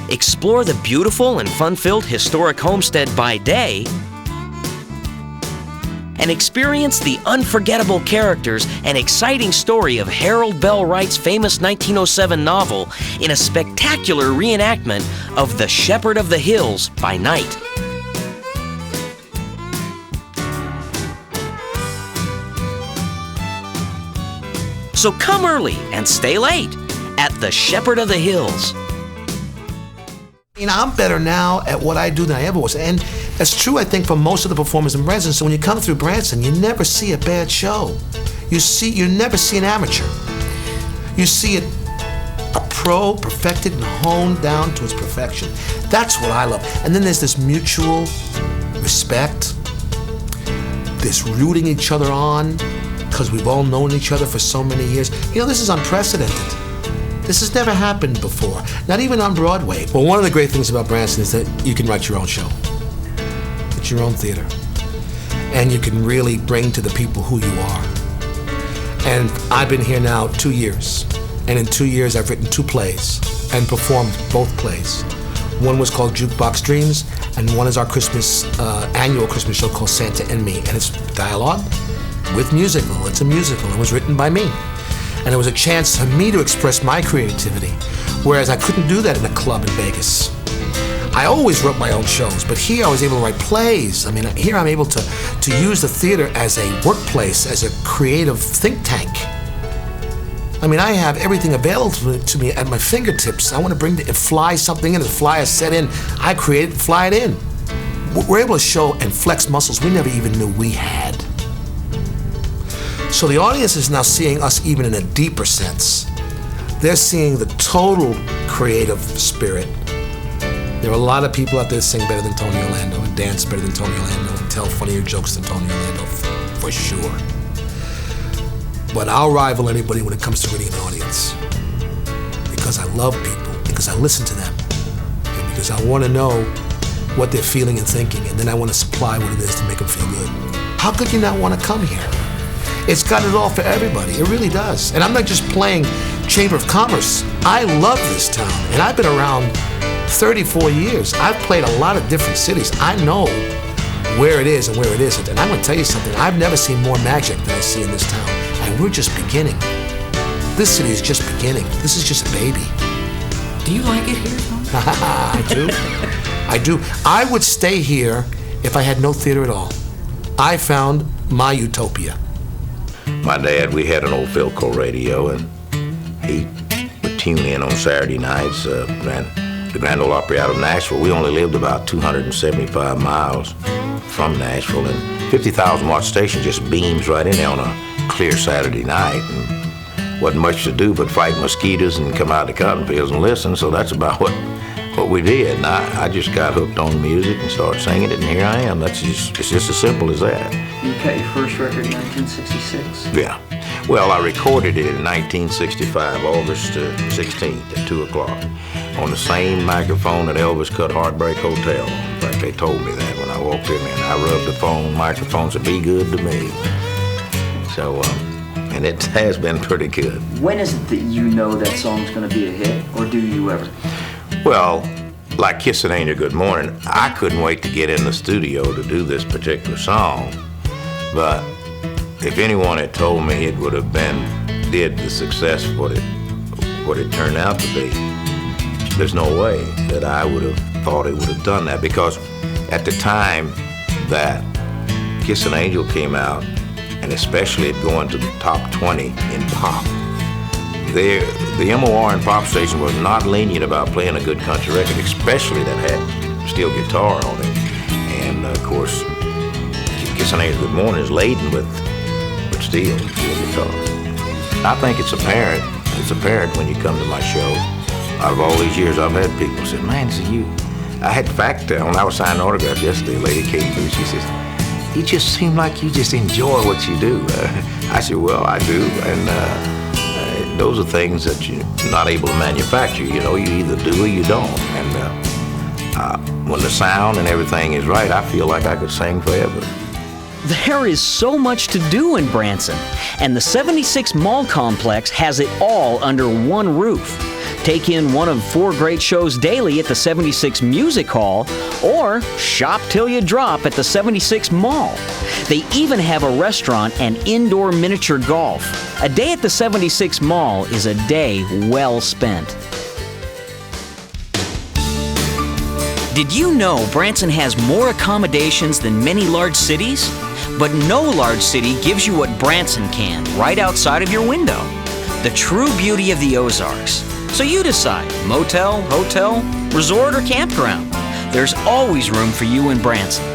Explore the beautiful and fun-filled historic homestead by day, and experience the unforgettable characters and exciting story of Harold Bell Wright's famous 1907 novel in a spectacular reenactment of The Shepherd of the Hills by night. So come early and stay late at The Shepherd of the Hills. You know, I'm better now at what I do than I ever was. And that's true, I think, for most of the performers in Branson. So when you come through Branson, you never see a bad show. You never see an amateur. You see a pro, perfected and honed down to its perfection. That's what I love. And then there's this mutual respect, this rooting each other on, because we've all known each other for so many years. You know, this is unprecedented. This has never happened before, not even on Broadway. Well, one of the great things about Branson is that you can write your own show. It's your own theater. And you can really bring to the people who you are. And I've been here now 2 years. And in 2 years, I've written 2 plays and performed both plays. One was called Jukebox Dreams, and one is our annual Christmas show called Santa and Me. And it's dialogue with musical. It's a musical. It was written by me. And it was a chance for me to express my creativity, whereas I couldn't do that in a club in Vegas. I always wrote my own shows, but here I was able to write plays. I mean, here I'm able to use the theater as a workplace, as a creative think tank. I mean, I have everything available to me at my fingertips. I want to fly something in, and fly a set in. I create it, fly it in. We're able to show and flex muscles we never even knew we had. So the audience is now seeing us even in a deeper sense. They're seeing the total creative spirit. There are a lot of people out there that sing better than Tony Orlando and dance better than Tony Orlando and tell funnier jokes than Tony Orlando, for sure. But I'll rival anybody when it comes to reading an audience. Because I love people, because I listen to them, and because I want to know what they're feeling and thinking, and then I want to supply what it is to make them feel good. How could you not want to come here? It's got it all for everybody. It really does. And I'm not just playing Chamber of Commerce. I love this town, and I've been around 34 years. I've played a lot of different cities. I know where it is and where it isn't. And I'm going to tell you something. I've never seen more magic than I see in this town. And we're just beginning. This city is just beginning. This is just a baby. Do you like it here, Tom? I do. I do. I would stay here if I had no theater at all. I found my utopia. My dad, we had an old Philco radio, and he would tune in on Saturday nights. The Grand Ole Opry out of Nashville. We only lived about 275 miles from Nashville, and 50,000 watt station just beams right in there on a clear Saturday night. And wasn't much to do but fight mosquitoes and come out to cotton fields and listen, so that's about what we did. And I just got hooked on music and started singing it, and here I am. It's just as simple as that. You got your first record in 1966? Yeah. Well, I recorded it in 1965, August 16th at 2 o'clock, on the same microphone that Elvis cut Heartbreak Hotel. In fact, they told me that when I walked in there, and I rubbed the microphone said, "Be good to me." So, and it has been pretty good. When is it that you know that song's going to be a hit, or do you ever? Well, like Kiss An Angel Good Morning, I couldn't wait to get in the studio to do this particular song. But if anyone had told me it would have did the success what it turned out to be, there's no way that I would have thought it would have done that, because at the time that Kiss An Angel came out, and especially it going to the top 20 in pop, the MOR and pop station was not lenient about playing a good country record, especially that had steel guitar on it. And of course, Kiss An Angel Good Morning is laden with steel guitar. I think it's apparent. It's apparent when you come to my show. Out of all these years, I've had people say, "Man, is it you?" I had, in fact, when I was signing autographs yesterday, a lady came through, she says, you just seem like you just enjoy what you do. I said, well, I do, and those are things that you're not able to manufacture. You know, you either do or you don't. And when the sound and everything is right, I feel like I could sing forever. There is so much to do in Branson, and the 76 Mall Complex has it all under one roof. Take in one of 4 great shows daily at the 76 Music Hall, or shop till you drop at the 76 Mall. They even have a restaurant and indoor miniature golf. A day at the 76 Mall is a day well spent. Did you know Branson has more accommodations than many large cities? But no large city gives you what Branson can right outside of your window. The true beauty of the Ozarks. So you decide, motel, hotel, resort, or campground. There's always room for you in Branson.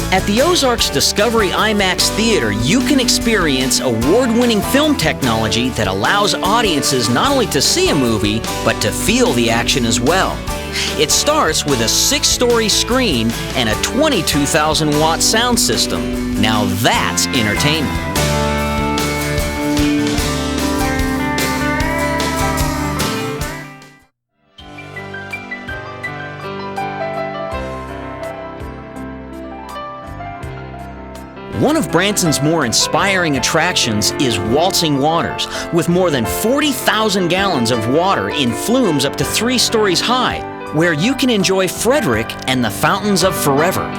At the Ozarks Discovery IMAX Theater, you can experience award-winning film technology that allows audiences not only to see a movie, but to feel the action as well. It starts with a 6-story screen and a 22,000-watt sound system. Now that's entertainment. One of Branson's more inspiring attractions is Waltzing Waters, with more than 40,000 gallons of water in flumes up to 3 stories high, where you can enjoy Frederick and the Fountains of Forever.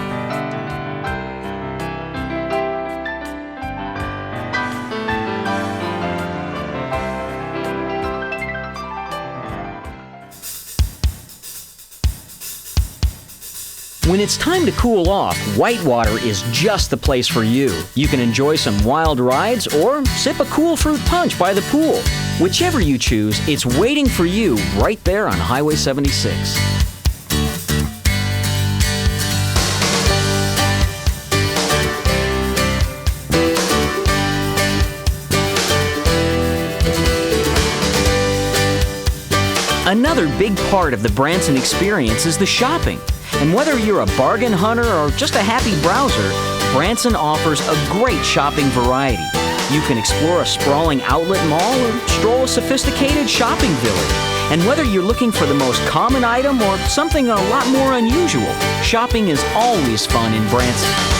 When it's time to cool off, Whitewater is just the place for you. You can enjoy some wild rides or sip a cool fruit punch by the pool. Whichever you choose, it's waiting for you right there on Highway 76. Another big part of the Branson experience is the shopping. And whether you're a bargain hunter or just a happy browser, Branson offers a great shopping variety. You can explore a sprawling outlet mall or stroll a sophisticated shopping village. And whether you're looking for the most common item or something a lot more unusual, shopping is always fun in Branson.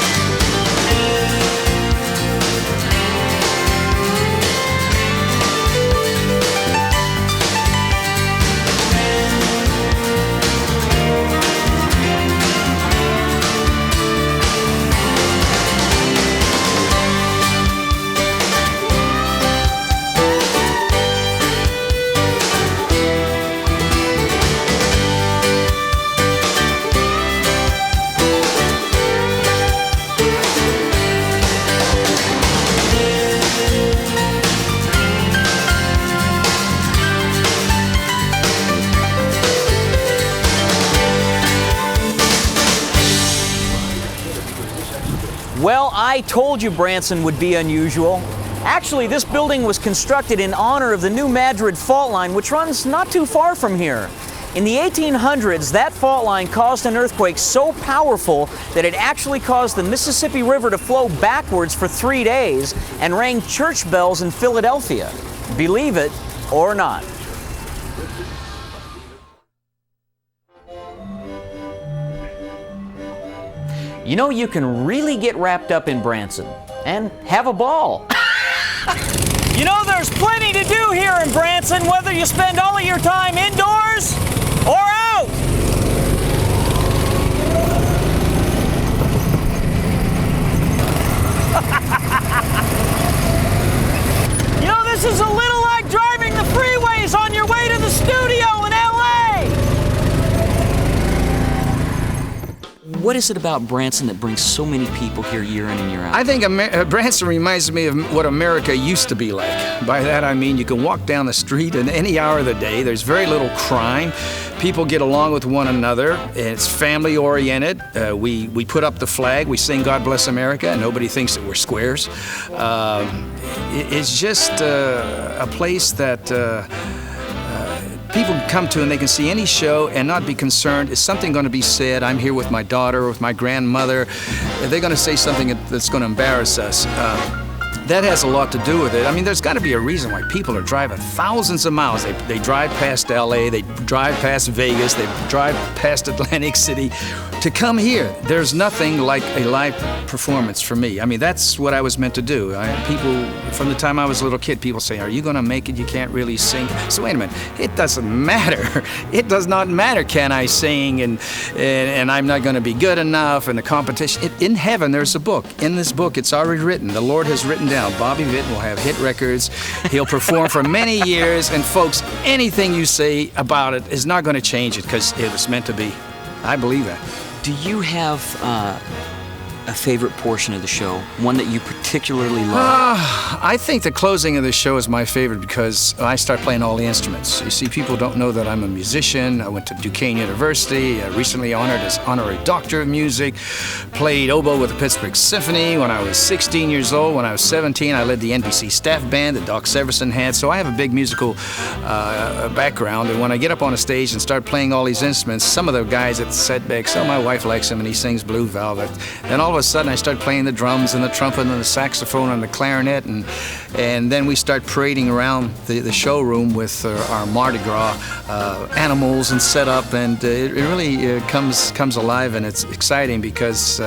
Well, I told you Branson would be unusual. Actually, this building was constructed in honor of the New Madrid fault line, which runs not too far from here. In the 1800s, that fault line caused an earthquake so powerful that it actually caused the Mississippi River to flow backwards for 3 days and rang church bells in Philadelphia. Believe it or not. You know, you can really get wrapped up in Branson and have a ball. You know, there's plenty to do here in Branson, whether you spend all of your time indoors or out. What is it about Branson that brings so many people here year in and year out? I think Branson reminds me of what America used to be like. By that I mean you can walk down the street at any hour of the day. There's very little crime. People get along with one another. It's family oriented. We put up the flag. We sing God Bless America, and nobody thinks that we're squares. It's just a place that people can come to and they can see any show and not be concerned, is something going to be said? I'm here with my daughter, with my grandmother. They're going to say something that's going to embarrass us. That has a lot to do with it. I mean, there's got to be a reason why people are driving thousands of miles. They drive past LA, they drive past Vegas, they drive past Atlantic City to come here. There's nothing like a live performance for me. I mean, that's what I was meant to do. People, from the time I was a little kid, people say, are you going to make it? You can't really sing. So wait a minute, it doesn't matter. It does not matter, can I sing, and I'm not going to be good enough, and the competition. In heaven, there's a book. In this book, it's already written. The Lord has written down. Bobby Vinton will have hit records. He'll perform for many years, and folks, anything you say about it is not going to change it because it was meant to be. I believe that. Do you have a favorite portion of the show, one that you particularly love? I think the closing of the show is my favorite because I start playing all the instruments. You see, people don't know that I'm a musician. I went to Duquesne University, recently honored as honorary doctor of music, played oboe with the Pittsburgh Symphony when I was 16 years old. When I was 17, I led the NBC staff band that Doc Severson had, so I have a big musical background, and when I get up on a stage and start playing all these instruments, some of the guys at the set back, so my wife likes him and he sings Blue Velvet, then all of a sudden I start playing the drums and the trumpet and the saxophone and the clarinet, and then we start parading around the showroom with our Mardi Gras animals and setup, and it really comes alive, and it's exciting because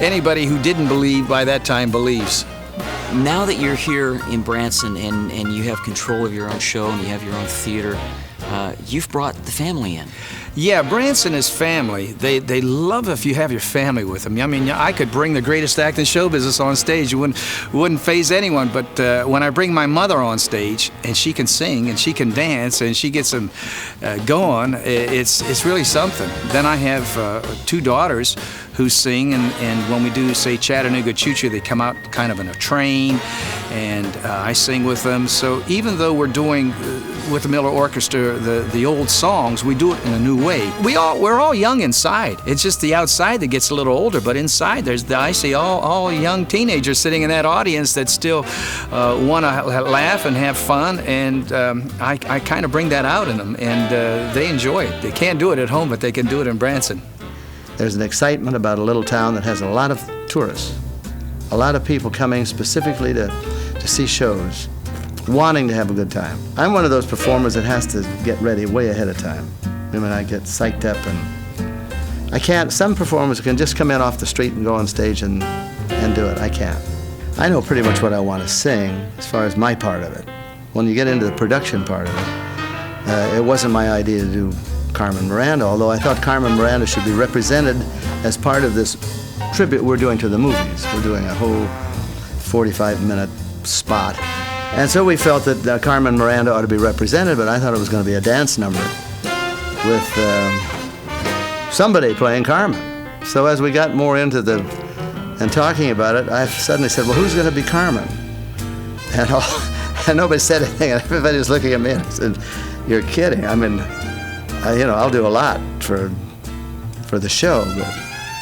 anybody who didn't believe by that time believes. Now that you're here in Branson and you have control of your own show and you have your own theater, you've brought the family in. Yeah, Branson is family. They love if you have your family with them. I mean, I could bring the greatest act in show business on stage. It wouldn't faze anyone. But when I bring my mother on stage and she can sing and she can dance and she gets them going, it's really something. Then I have two daughters who sing, and when we do, say, Chattanooga Choo-Choo, they come out kind of in a train, and I sing with them. So even though we're doing with the Miller Orchestra the old songs, we do it in a new way. We're all young inside. It's just the outside that gets a little older, but inside I see all young teenagers sitting in that audience that still want to laugh and have fun, and I kind of bring that out in them, and they enjoy it. They can't do it at home, but they can do it in Branson. There's an excitement about a little town that has a lot of tourists, a lot of people coming specifically to see shows, wanting to have a good time. I'm one of those performers that has to get ready way ahead of time. I mean, I get psyched up, and I can't. Some performers can just come in off the street and go on stage and do it. I can't. I know pretty much what I want to sing as far as my part of it. When you get into the production part of it, it wasn't my idea to do Carmen Miranda, although I thought Carmen Miranda should be represented as part of this tribute we're doing to the movies. We're doing a whole 45-minute spot. And so we felt that Carmen Miranda ought to be represented, but I thought it was going to be a dance number with somebody playing Carmen. So as we got more into and talking about it, I suddenly said, well, who's going to be Carmen? And nobody said anything, and everybody was looking at me and said, you're kidding. I mean, I'll do a lot for the show, but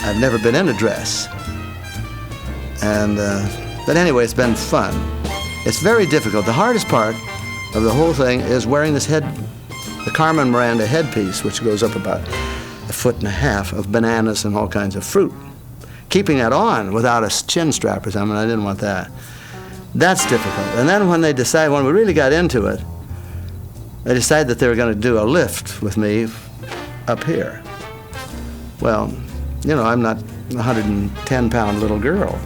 I've never been in a dress. And but anyway, it's been fun. It's very difficult. The hardest part of the whole thing is wearing this the Carmen Miranda headpiece, which goes up about 1.5 feet of bananas and all kinds of fruit. Keeping that on without a chin strap or something, I didn't want that. That's difficult. And then when we really got into it, they decided that they were going to do a lift with me up here. Well, I'm not a 110-pound little girl.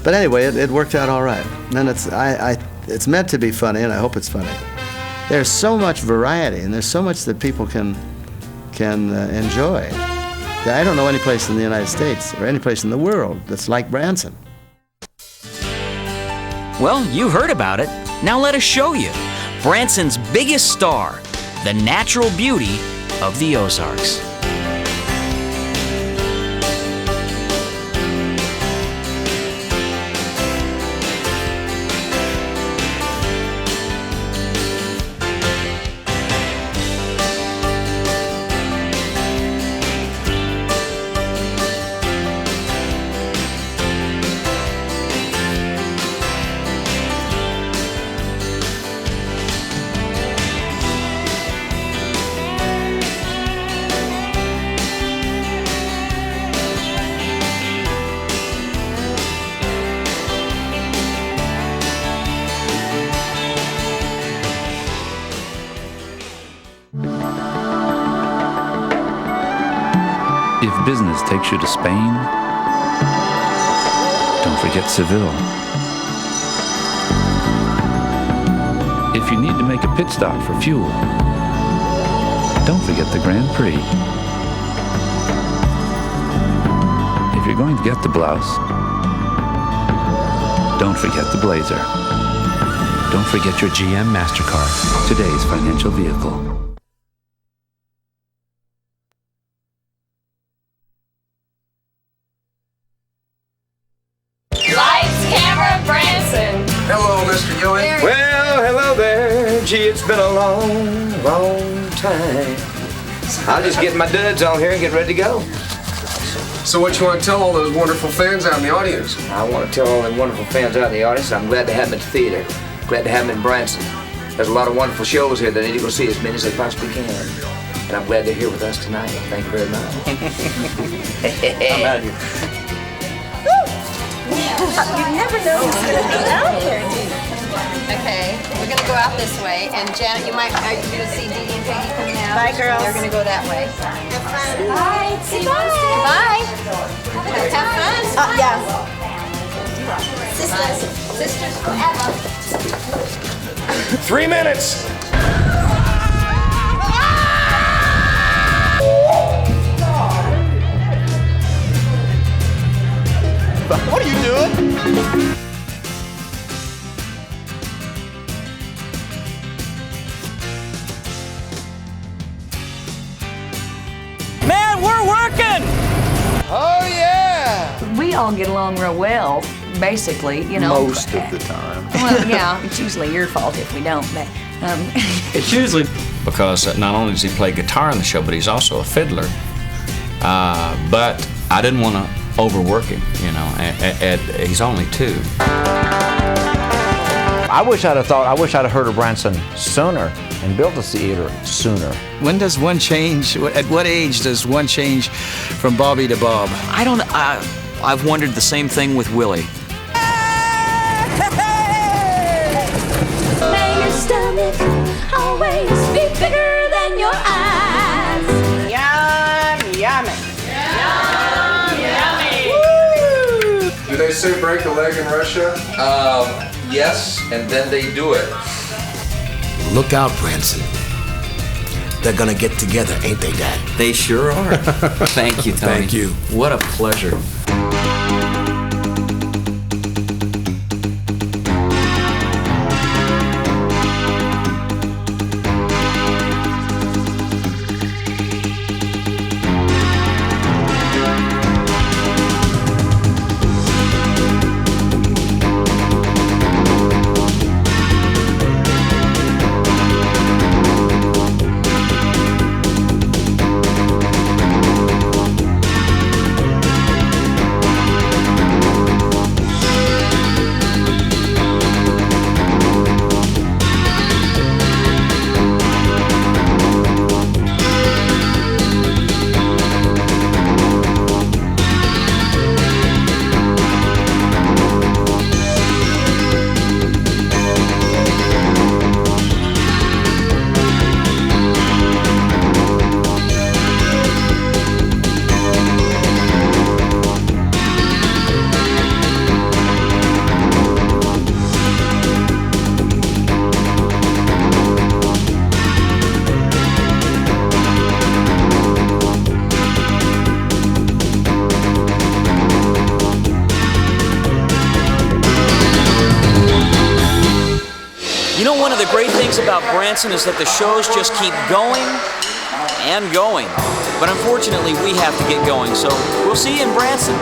But anyway, it worked out all right. And it's meant to be funny, and I hope it's funny. There's so much variety, and there's so much that people can enjoy. I don't know any place in the United States or any place in the world that's like Branson. Well, you heard about it. Now let us show you. Branson's biggest star, the natural beauty of the Ozarks. business takes you to Spain, don't forget Seville. If you need to make a pit stop for fuel, don't forget the Grand Prix. If you're going to get the blouse, don't forget the blazer. Don't forget your GM MasterCard, today's financial vehicle. Lights, camera, Branson. Hello, Mr. Ewing. Well, hello there. Gee, it's been a long, long time. I'll just get my duds on here and get ready to go. So what you want to tell all those wonderful fans out in the audience? I want to tell all them wonderful fans out in the audience I'm glad to have them at the theater. Glad to have them in Branson. There's a lot of wonderful shows here that they need to go see as many as they possibly can. And I'm glad they're here with us tonight. Thank you very much. I'm out of here. You never know who's going to be out here. Okay, we're going to go out this way. And Janet, are you going to see Dee Dee and Peggy coming out? Bye, girls. They're going to go that way. Have fun. Bye. See you Wednesday. Bye. Have fun. Yeah. Sisters forever. 3 minutes. What are you doing? Man, we're working! Oh, yeah! We all get along real well, basically, you know. Most of the time. Well, yeah, it's usually your fault if we don't, but... It's usually because not only does he play guitar in the show, but he's also a fiddler. But I didn't want to overwork him, you know. He's only 2. I wish I'd have heard of Branson sooner and built a theater sooner. When does one change? At what age does one change from Bobby to Bob? I don't. I've wondered the same thing with Willie. May your stomach always be bigger than your eyes. Yum, yummy. Do they say break a leg in Russia? Yes, and then they do it. Look out, Branson. They're gonna get together, ain't they, Dad? They sure are. Thank you, Tony. Thank you. What a pleasure. One of the great things about Branson is that the shows just keep going and going. But unfortunately, we have to get going, so we'll see you in Branson.